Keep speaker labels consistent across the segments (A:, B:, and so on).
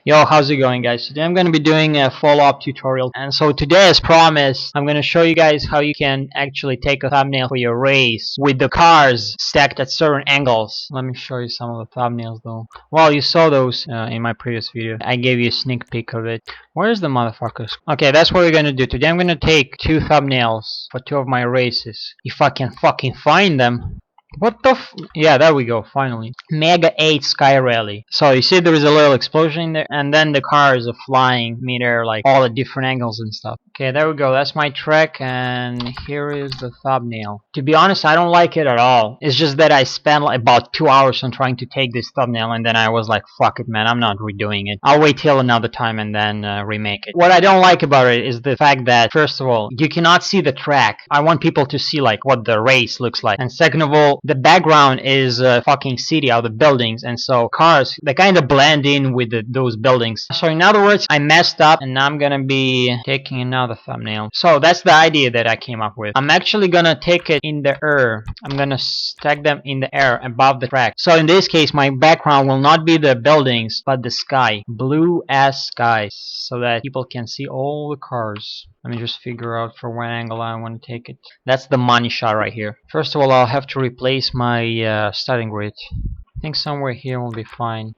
A: Yo, how's it going, guys? Today I'm going to be doing a follow-up tutorial, and so today, as promised, I'm going to show you guys how you can actually take a thumbnail for your race with the cars stacked at certain angles. Let me show you some of the thumbnails though. Well, you saw those in my previous video. I gave you a sneak peek of it. Where's the motherfuckers? Okay, that's what we're going to do. Today I'm going to take two thumbnails for two of my races. If I can fucking find them. What the yeah, there we go, finally. Mega 8 Sky Rally. So you see there is a little explosion in there, and then the cars are flying midair, like all the different angles and stuff. Okay, there we go, that's my track, and here is the thumbnail. To be honest, I don't like it at all. It's just that I spent like about 2 hours on trying to take this thumbnail, and then I was like, fuck it, man, I'm not redoing it. I'll wait till another time and then remake it. What I don't like about it is the fact that, first of all, you cannot see the track. I want people to see like what the race looks like. And second of all, the background is a fucking city, all the buildings, and so cars, they kind of blend in with those buildings. So in other words, I messed up, and now I'm gonna be taking another thumbnail. So that's the idea that I came up with. I'm actually gonna take it in the air. I'm gonna stack them in the air above the track. So in this case, my background will not be the buildings, but the sky. Blue as sky, so that people can see all the cars. Let me just figure out for what angle I want to take it. That's the money shot right here. First of all, I'll have to replace my starting grid. I think somewhere here will be fine.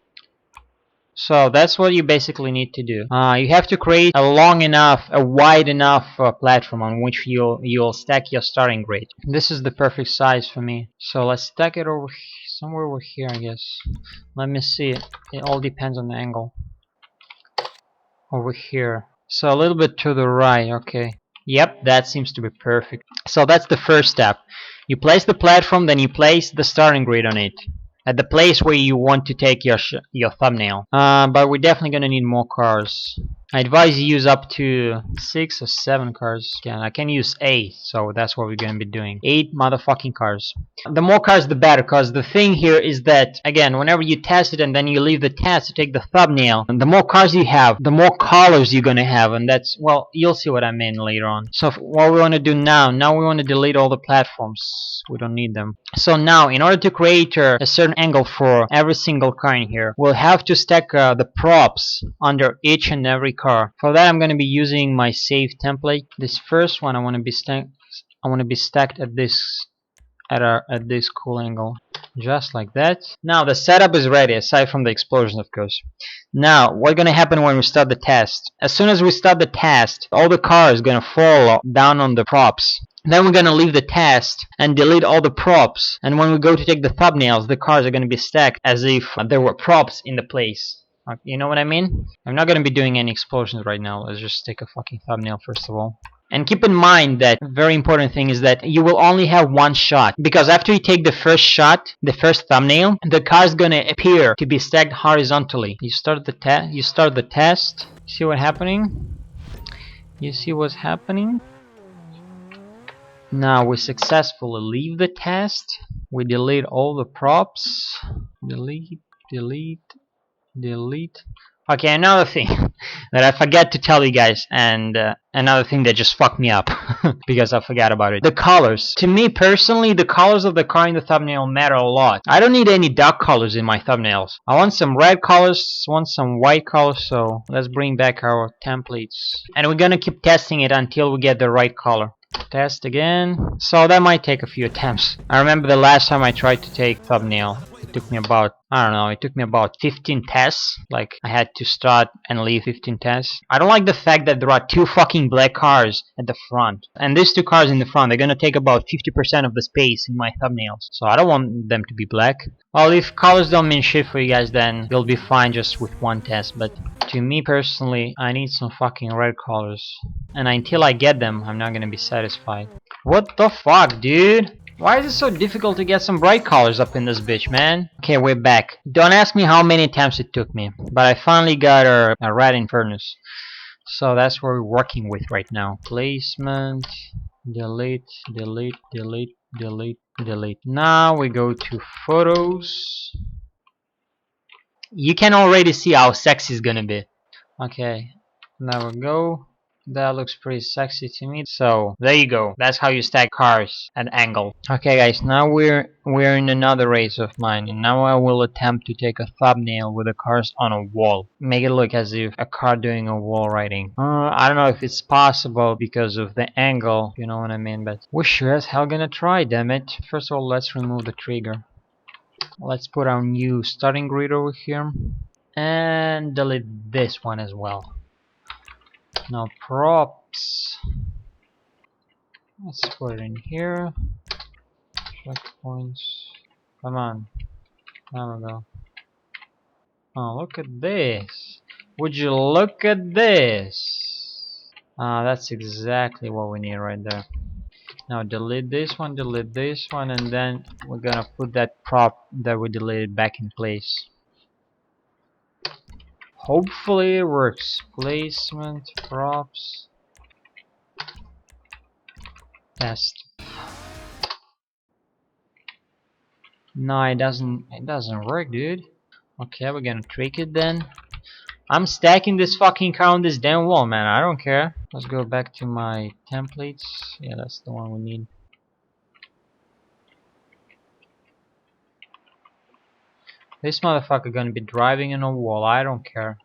A: So that's what you basically need to do. You have to create a long enough, a wide enough platform on which you'll stack your starting grid. This is the perfect size for me. So let's stack it over somewhere over here, I guess. Let me see. It all depends on the angle. Over here. So a little bit to the right, okay. Yep, that seems to be perfect. So that's the first step. You place the platform, then you place the starting grid on it. At the place where you want to take your thumbnail. But we're definitely gonna need more cars. I advise you use up to 6 or 7 cars. Yeah, I can use 8, so that's what we're gonna be doing. 8 motherfucking cars. The more cars the better, because the thing here is that, again, whenever you test it and then you leave the test to take the thumbnail, and the more cars you have, the more colors you're gonna have, and that's, well, you'll see what I mean later on. So what we want to do now we want to delete all the platforms. We don't need them. So now, in order to create a certain angle for every single car in here, we'll have to stack the props under each and every car. For that, I'm going to be using my save template. This first one I want to be stacked at this at this cool angle, just like that. Now the setup is ready, aside from the explosion, of course. Now what's gonna happen when we start the test? As soon as we start the test, all the cars gonna fall down on the props. Then we're gonna leave the test and delete all the props, and when we go to take the thumbnails, the cars are gonna be stacked as if there were props in the place. You know what I mean? I'm not gonna be doing any explosions right now. Let's just take a fucking thumbnail first of all. And keep in mind that very important thing is that you will only have one shot, because after you take the first shot, the first thumbnail, the car is gonna appear to be stacked horizontally. You start the test. See what's happening? You see what's happening? Now we successfully leave the test. We delete all the props. Delete. Okay, another thing that I forgot to tell you guys, and another thing that just fucked me up because I forgot about it. The colors. To me personally, the colors of the car in the thumbnail matter a lot. I don't need any dark colors in my thumbnails. I want some red colors, want some white colors, so let's bring back our templates. And we're gonna keep testing it until we get the right color. Test again. So that might take a few attempts. I remember the last time I tried to take thumbnail, it took me about, I don't know, it took me about 15 tests. Like, I had to start and leave 15 tests. I don't like the fact that there are 2 fucking black cars at the front. And these 2 cars in the front, they're gonna take about 50% of the space in my thumbnails. So I don't want them to be black. Well, if colors don't mean shit for you guys, then you'll be fine just with 1 test. But to me personally, I need some fucking red colors. And until I get them, I'm not gonna be satisfied. What the fuck, dude? Why is it so difficult to get some bright colors up in this bitch, man? Okay, we're back. Don't ask me how many attempts it took me, but I finally got a red Infernus. So that's what we're working with right now. Placement, delete. Now we go to photos. You can already see how sexy it's gonna be. Okay, there we go. That looks pretty sexy to me. So there you go. That's how you stack cars at angle. Okay guys, now we're in another race of mine, and now I will attempt to take a thumbnail with the cars on a wall. Make it look as if a car doing a wall riding. I don't know if it's possible because of the angle, you know what I mean, but we're sure as hell gonna try, damn it. First of all, let's remove the trigger. Let's put our new starting grid over here and delete this one as well. Now props, let's put it in here. Checkpoints, come on, there we go. Oh, look at this. Would you look at this? That's exactly what we need right there. Now delete this one, and then we're gonna put that prop that we deleted back in place. Hopefully it works. Placement, props, test. No, it doesn't work, dude. Okay, we're gonna trick it then. I'm stacking this fucking car on this damn wall, man. I don't care. Let's go back to my templates. Yeah, that's the one we need. This motherfucker gonna be driving in a wall. I don't care.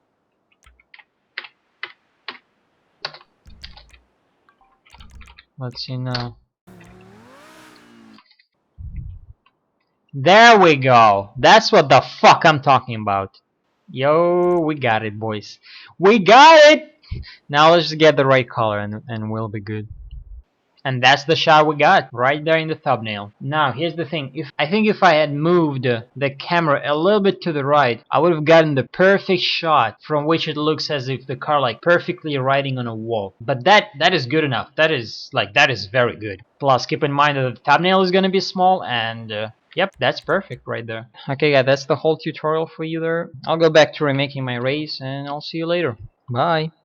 A: Let's see now. There we go. That's what the fuck I'm talking about. Yo, we got it, boys. We got it! Now let's just get the right color and we'll be good. And that's the shot we got right there in the thumbnail. Now here's the thing, if I had moved the camera a little bit to the right, I would have gotten the perfect shot from which it looks as if the car like perfectly riding on a wall. But that is good enough. That is very good. Plus keep in mind that the thumbnail is gonna be small and yep, that's perfect right there. Okay guys, that's the whole tutorial for you there. I'll go back to remaking my race and I'll see you later. Bye.